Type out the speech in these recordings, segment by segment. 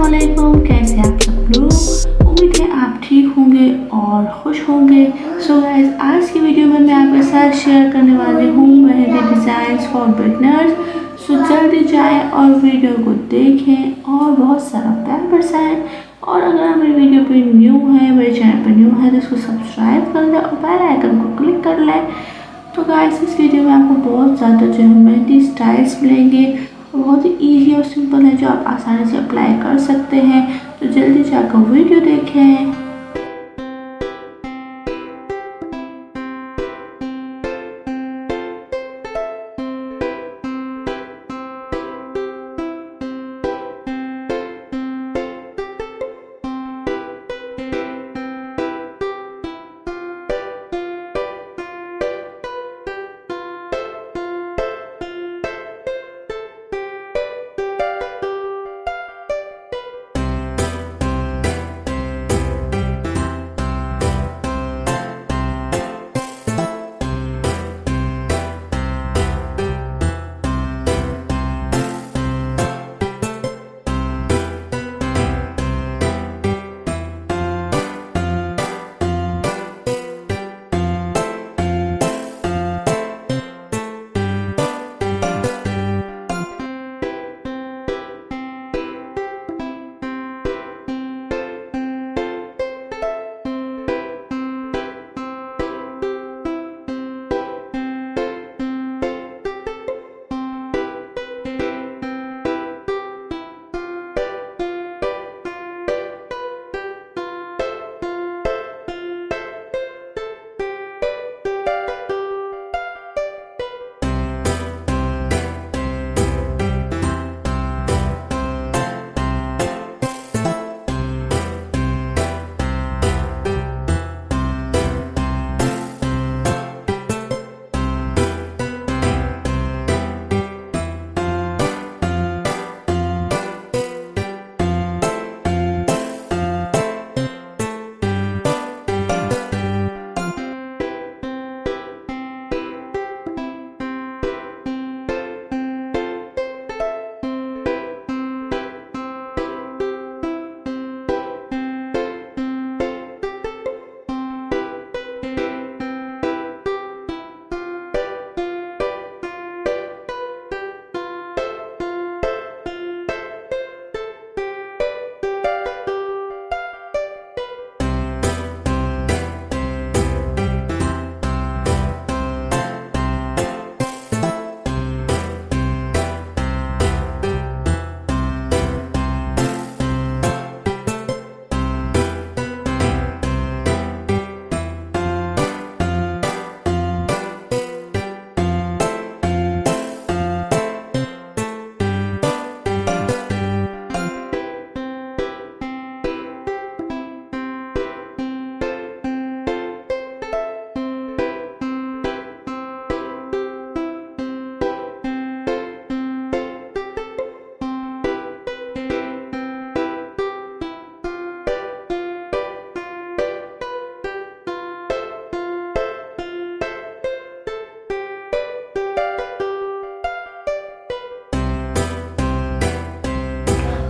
अस्सलामुअलैकुम, कैसे आप सब लोग। उम्मीद है आप ठीक होंगे और खुश होंगे। सो गाइस, आज की वीडियो में मैं आपके साथ शेयर करने वाली हूँ मेहंदी डिज़ाइंस फॉर बिगनर्स। सो जल्दी जाएं और वीडियो को देखें और बहुत सारा प्यार बरसाएं। और अगर आप मेरी वीडियो पे न्यू है, मेरे चैनल पर न्यू है, तो इसको सब्सक्राइब कर लें और बेल आइकन को क्लिक कर लें। तो गाइस, इस वीडियो में आपको बहुत ज़्यादा जो है मेहंदी स्टाइल्स मिलेंगे, बहुत ही ईजी और सिंपल है, जो आप आसानी से अप्लाई कर सकते हैं। तो जल्दी जाकर वीडियो देखें।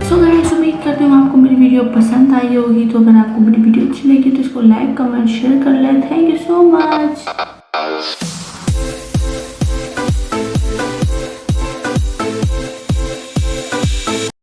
सो गाइस, उम्मीद करती हूँ आपको मेरी वीडियो पसंद आई होगी। तो अगर आपको मेरी वीडियो अच्छी लगी तो इसको लाइक, कमेंट, शेयर कर लें। Thank you so much.